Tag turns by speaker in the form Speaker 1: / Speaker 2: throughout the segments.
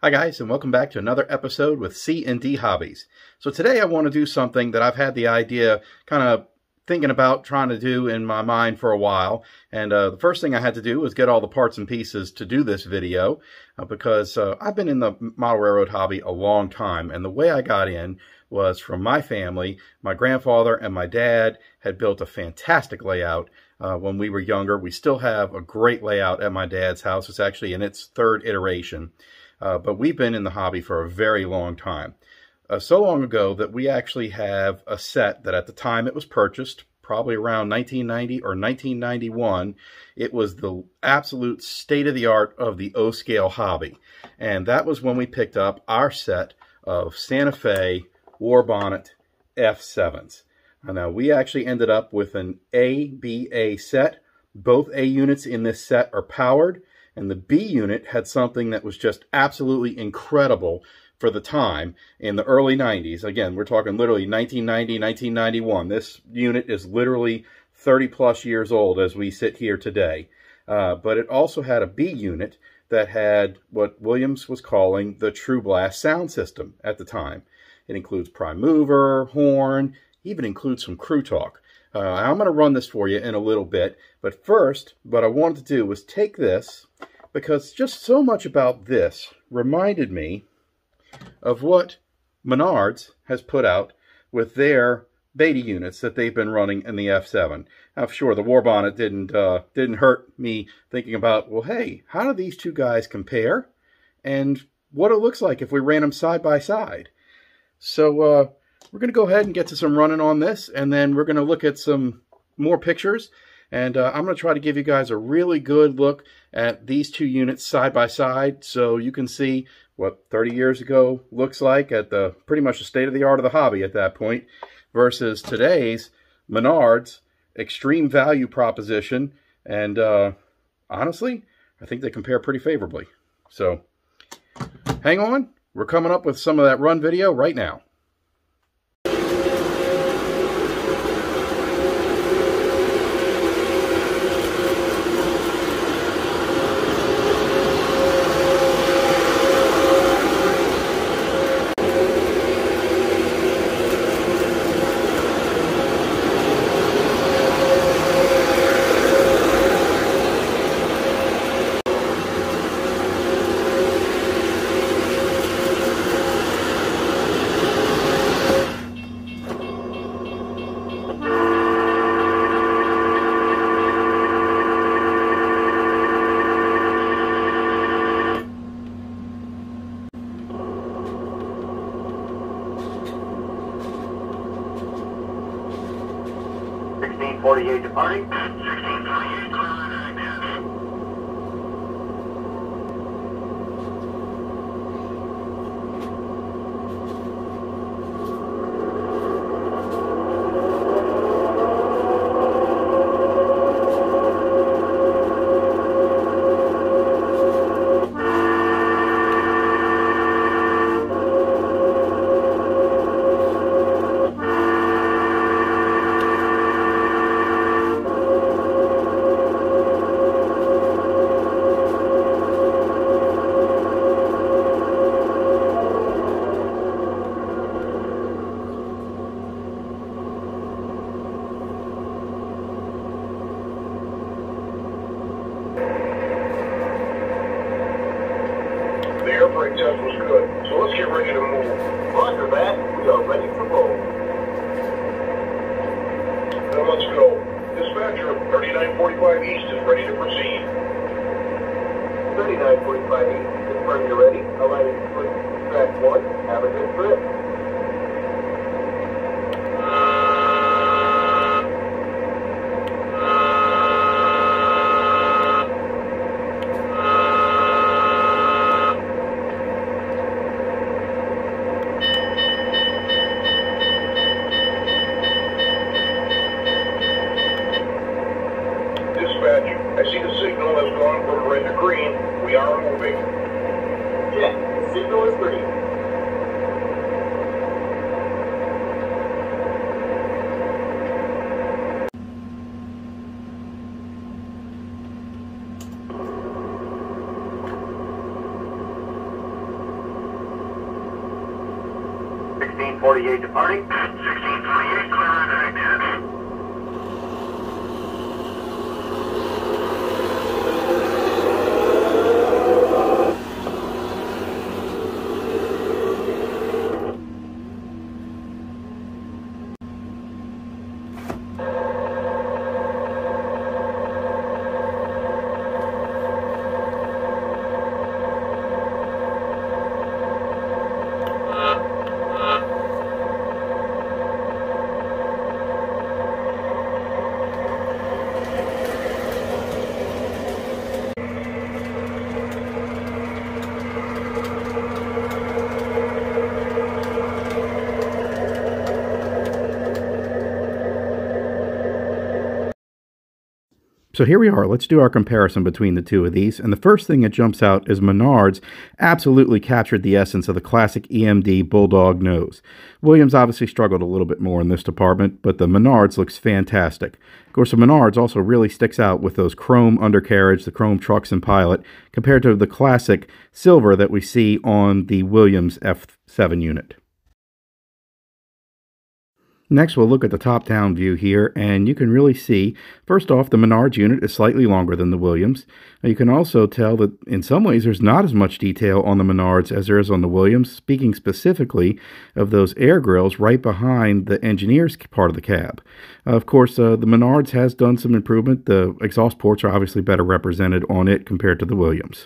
Speaker 1: Hi guys, and welcome back to another episode with C&D Hobbies. So today I want to do something that I've had the idea kind of thinking about trying to do in my mind for a while. And the first thing I had to do was get all the parts and pieces to do this video because I've been in the model railroad hobby a long time. And the way I got in was from my family. My grandfather and my dad had built a fantastic layout when we were younger. We still have a great layout at my dad's house. It's actually in its third iteration. But we've been in the hobby for a very long time. So long ago that we actually have a set that at the time it was purchased, probably around 1990 or 1991, it was the absolute state-of-the-art of the O-scale hobby. And that was when we picked up our set of Santa Fe War Bonnet F7s. Now, we actually ended up with an A-B-A set. Both A units in this set are powered. And the B unit had something that was just absolutely incredible for the time in the early 90s. Again, we're talking literally 1990, 1991. This unit is literally 30 plus years old as we sit here today. But it also had a B unit that had what Williams was calling the True Blast sound system at the time. It includes prime mover, horn, even includes some crew talk. I'm going to run this for you in a little bit, but first, what I wanted to do was take this, because just so much about this reminded me of what Menards has put out with their beta units that they've been running in the F7. Now, sure, the War Bonnet didn't hurt me thinking about, well, hey, how do these two guys compare, and what it looks like if we ran them side by side. So, we're going to go ahead and get to some running on this, and then we're going to look at some more pictures, and I'm going to try to give you guys a really good look at these two units side by side so you can see what 30 years ago looks like at the pretty much the state of the art of the hobby at that point versus today's Menards extreme value proposition. And honestly, I think they compare pretty favorably. So hang on, we're coming up with some of that run video right now.
Speaker 2: Departing. 1648, The air brake test was good, so let's get ready to move. Roger that. We are ready to roll. Then let's go. Dispatcher, 3945 East is ready to proceed. 3945 East, confirm you're ready. Alighting for track 1. Have a good trip. I see the signal has gone from red to green. We are moving. Yeah, the signal is green. 1648 departing. 1648, clear on direct.
Speaker 1: So here we are. Let's do our comparison between the two of these. And the first thing that jumps out is Menards absolutely captured the essence of the classic EMD Bulldog nose. Williams obviously struggled a little bit more in this department, but the Menards looks fantastic. Of course, the Menards also really sticks out with those chrome undercarriage, the chrome trucks and pilot, compared to the classic silver that we see on the Williams F7 unit. Next, we'll look at the top-down view here, and you can really see, first off, the Menards unit is slightly longer than the Williams. You can also tell that in some ways there's not as much detail on the Menards as there is on the Williams, speaking specifically of those air grills right behind the engineer's part of the cab. Of course, the Menards has done some improvement. The exhaust ports are obviously better represented on it compared to the Williams.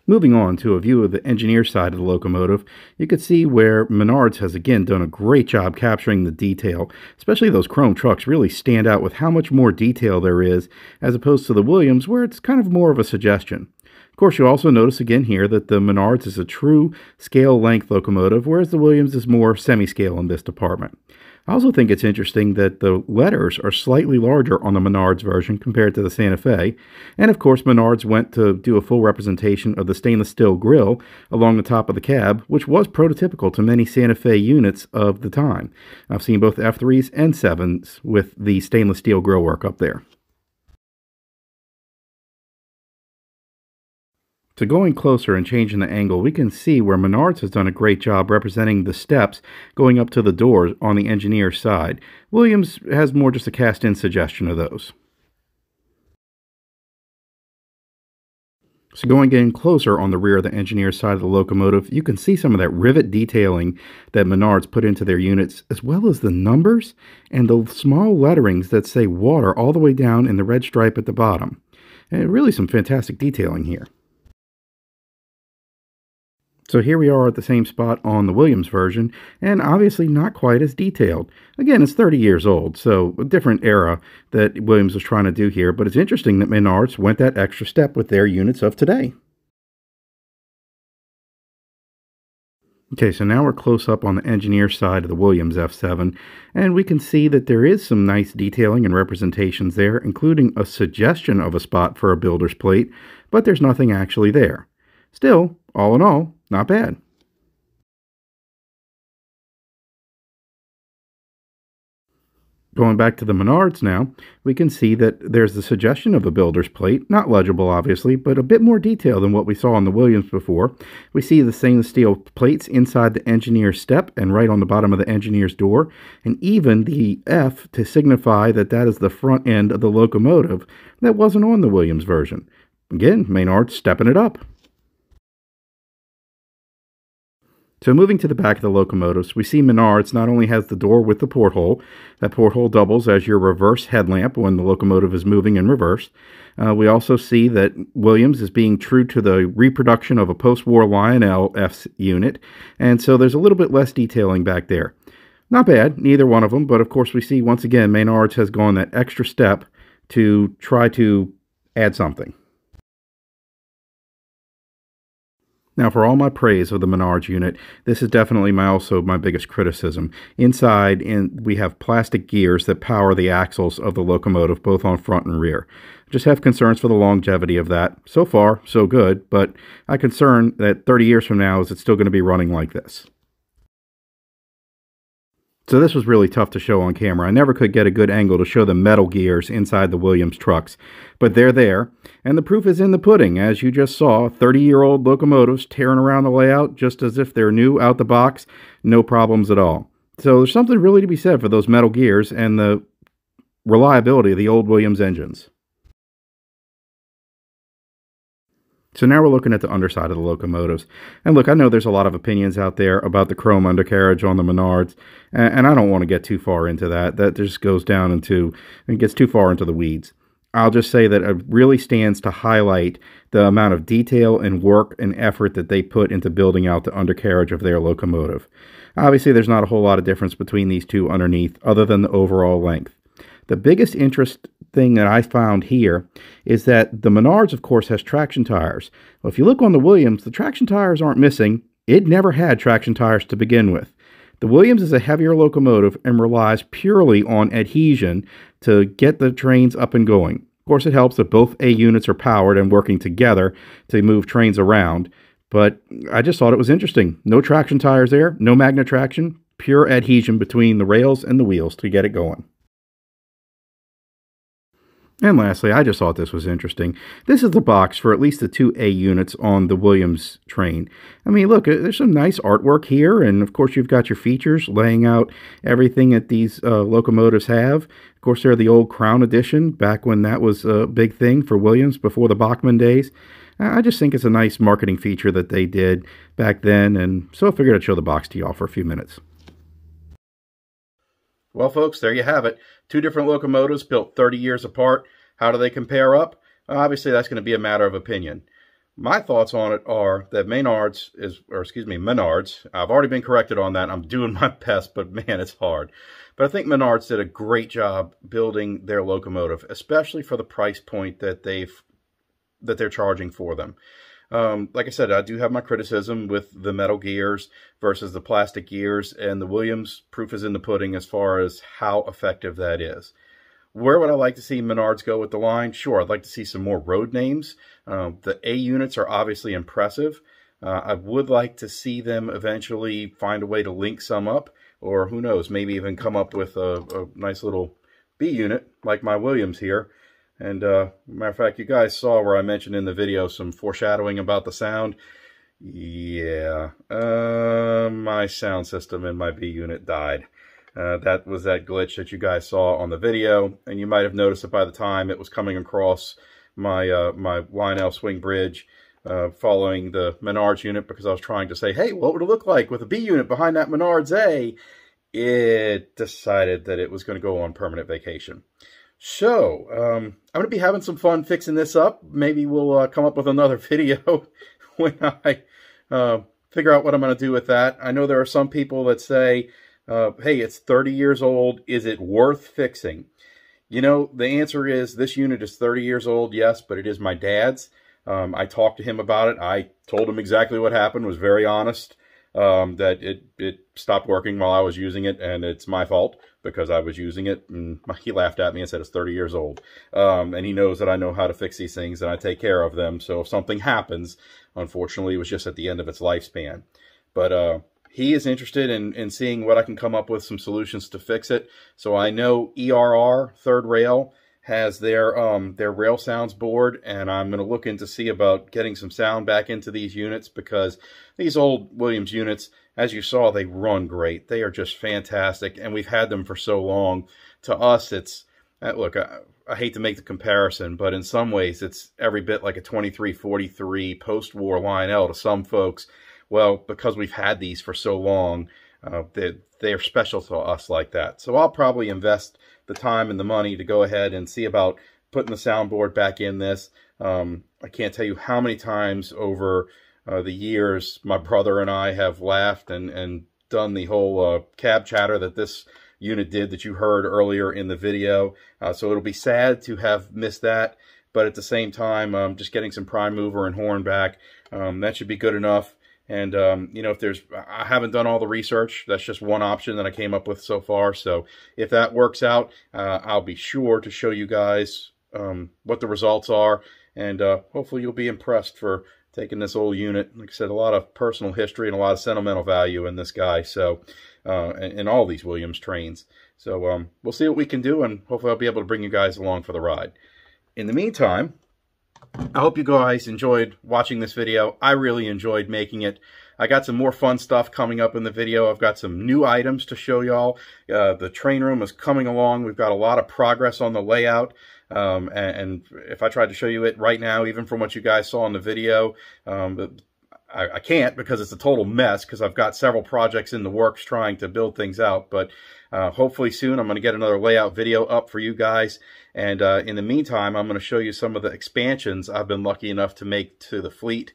Speaker 1: Moving on to a view of the engineer side of the locomotive, you can see where Menards has again done a great job capturing the detail. Especially those chrome trucks really stand out with how much more detail there is as opposed to the Williams where it's kind of more of a suggestion. Of course, you also notice again here that the Menards is a true scale length locomotive, whereas the Williams is more semi-scale in this department. I also think it's interesting that the letters are slightly larger on the Menards version compared to the Santa Fe. And of course, Menards went to do a full representation of the stainless steel grille along the top of the cab, which was prototypical to many Santa Fe units of the time. I've seen both F3s and 7s with the stainless steel grille work up there. So going closer and changing the angle, we can see where Menards has done a great job representing the steps going up to the doors on the engineer's side. Williams has more just a cast-in suggestion of those. So going in closer on the rear of the engineer's side of the locomotive, you can see some of that rivet detailing that Menards put into their units, as well as the numbers and the small letterings that say water all the way down in the red stripe at the bottom. And really some fantastic detailing here. So here we are at the same spot on the Williams version, and obviously not quite as detailed. Again, it's 30 years old, so a different era that Williams was trying to do here, but it's interesting that Menards went that extra step with their units of today. Okay, so now we're close up on the engineer side of the Williams F7, and we can see that there is some nice detailing and representations there, including a suggestion of a spot for a builder's plate, but there's nothing actually there. Still, all in all, not bad. Going back to the Menards now, we can see that there's the suggestion of a builder's plate, not legible obviously, but a bit more detail than what we saw on the Williams before. We see the stainless steel plates inside the engineer's step and right on the bottom of the engineer's door, and even the F to signify that that is the front end of the locomotive that wasn't on the Williams version. Again, Menards stepping it up. So moving to the back of the locomotives, we see Menards not only has the door with the porthole, that porthole doubles as your reverse headlamp when the locomotive is moving in reverse. We also see that Williams is being true to the reproduction of a post-war Lionel F unit, and so there's a little bit less detailing back there. Not bad, neither one of them, but of course we see once again Menards has gone that extra step to try to add something. Now, for all my praise of the Menards unit, this is definitely also my biggest criticism. Inside, we have plastic gears that power the axles of the locomotive, both on front and rear. Just have concerns for the longevity of that. So far, so good, but I concern that 30 years from now, is it still going to be running like this? So this was really tough to show on camera. I never could get a good angle to show the metal gears inside the Williams trucks. But they're there, and the proof is in the pudding. As you just saw, 30-year-old locomotives tearing around the layout just as if they're new out the box, no problems at all. So there's something really to be said for those metal gears and the reliability of the old Williams engines. So now we're looking at the underside of the locomotives. And look, I know there's a lot of opinions out there about the chrome undercarriage on the Menards, and I don't want to get too far into that. That just goes down into, it gets too far into the weeds. I'll just say that it really stands to highlight the amount of detail and work and effort that they put into building out the undercarriage of their locomotive. Obviously, there's not a whole lot of difference between these two underneath, other than the overall length. The biggest interest thing that I found here is that the Menards, of course, has traction tires. Well, if you look on the Williams, the traction tires aren't missing. It never had traction tires to begin with. The Williams is a heavier locomotive and relies purely on adhesion to get the trains up and going. Of course, it helps that both A units are powered and working together to move trains around, but I just thought it was interesting. No traction tires there, no magnet traction, pure adhesion between the rails and the wheels to get it going. And lastly, I just thought this was interesting. This is the box for at least the two A units on the Williams train. I mean, look, there's some nice artwork here, and of course you've got your features laying out everything that these locomotives have. Of course, they're the old Crown Edition, back when that was a big thing for Williams before the Bachmann days. I just think it's a nice marketing feature that they did back then, and so I figured I'd show the box to y'all for a few minutes. Well, folks, there you have it. Two different locomotives built 30 years apart. How do they compare up? Obviously, that's going to be a matter of opinion. My thoughts on it are that Menards, I've already been corrected on that. I'm doing my best, but man, it's hard. But I think Menards did a great job building their locomotive, especially for the price point that they're charging for them. Like I said, I do have my criticism with the metal gears versus the plastic gears, and the Williams proof is in the pudding as far as how effective that is. Where would I like to see Menards go with the line? Sure, I'd like to see some more road names. The A units are obviously impressive. I would like to see them eventually find a way to link some up, or who knows, maybe even come up with a nice little B unit like my Williams here. And matter of fact, you guys saw where I mentioned in the video some foreshadowing about the sound. Yeah, my sound system in my B unit died. That was that glitch that you guys saw on the video, and you might have noticed it by the time it was coming across my my Lionel swing bridge following the Menards unit, because I was trying to say, hey, what would it look like with a B unit behind that Menards A? It decided that it was going to go on permanent vacation. So, I'm going to be having some fun fixing this up. Maybe we'll come up with another video when I figure out what I'm going to do with that. I know there are some people that say, hey, it's 30 years old. Is it worth fixing? You know, the answer is this unit is 30 years old, yes, but it is my dad's. I talked to him about it. I told him exactly what happened, was very honest, that it stopped working while I was using it, and it's my fault because I was using it. And he laughed at me and said it's 30 years old. And he knows that I know how to fix these things and I take care of them. So if something happens, unfortunately, it was just at the end of its lifespan. But he is interested in seeing what I can come up with, some solutions to fix it. So I know ERR, Third Rail, has their rail sounds board, and I'm going to look into see about getting some sound back into these units, because these old Williams units, as you saw, they run great. They are just fantastic, and we've had them for so long. To us, it's, look, I hate to make the comparison, but in some ways, it's every bit like a 2343 post-war Lionel to some folks. Well, because we've had these for so long, they're special to us like that. So I'll probably invest the time and the money to go ahead and see about putting the soundboard back in this. I can't tell you how many times over the years my brother and I have laughed and done the whole cab chatter that this unit did that you heard earlier in the video. So it'll be sad to have missed that, but at the same time, just getting some prime mover and horn back, that should be good enough. And, you know, I haven't done all the research. That's just one option that I came up with so far. So if that works out, I'll be sure to show you guys what the results are. And hopefully you'll be impressed for taking this old unit. Like I said, a lot of personal history and a lot of sentimental value in this guy. So, in all these Williams trains. So, we'll see what we can do, and hopefully I'll be able to bring you guys along for the ride. In the meantime, I hope you guys enjoyed watching this video. I really enjoyed making it. I got some more fun stuff coming up in the video. I've got some new items to show y'all. The train room is coming along. We've got a lot of progress on the layout. And if I tried to show you it right now, even from what you guys saw in the video, I can't, because it's a total mess, because I've got several projects in the works trying to build things out. But hopefully soon I'm going to get another layout video up for you guys. And in the meantime, I'm going to show you some of the expansions I've been lucky enough to make to the fleet.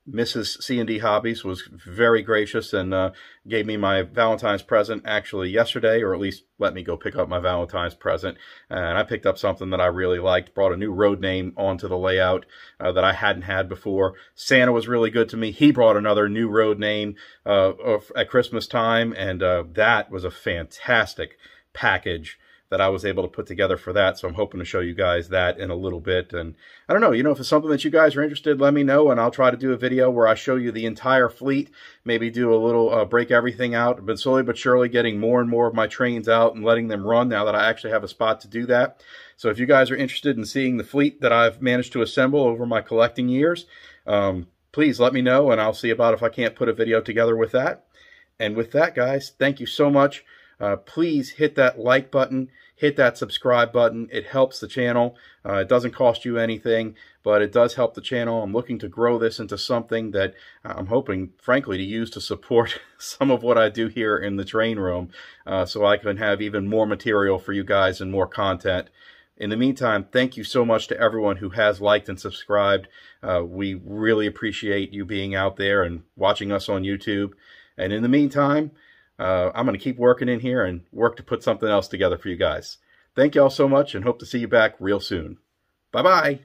Speaker 1: Mrs. C&D Hobbies was very gracious and gave me my Valentine's present actually yesterday, or at least let me go pick up my Valentine's present. And I picked up something that I really liked, brought a new road name onto the layout that I hadn't had before. Santa was really good to me. He brought another new road name at Christmas time, and that was a fantastic package that I was able to put together for that. So I'm hoping to show you guys that in a little bit. And I don't know, if it's something that you guys are interested, let me know, and I'll try to do a video where I show you the entire fleet, maybe do a little break everything out. But slowly but surely getting more and more of my trains out and letting them run now that I actually have a spot to do that. So if you guys are interested in seeing the fleet that I've managed to assemble over my collecting years, please let me know, and I'll see about if I can't put a video together with that. And with that, guys, thank you so much. Please hit that like button, hit that subscribe button. It helps the channel. It doesn't cost you anything, but it does help the channel. I'm looking to grow this into something that I'm hoping, frankly, to use to support some of what I do here in the train room, so I can have even more material for you guys and more content. In the meantime, thank you so much to everyone who has liked and subscribed. We really appreciate you being out there and watching us on YouTube. And in the meantime, I'm going to keep working in here and work to put something else together for you guys. Thank you all so much, and hope to see you back real soon. Bye-bye.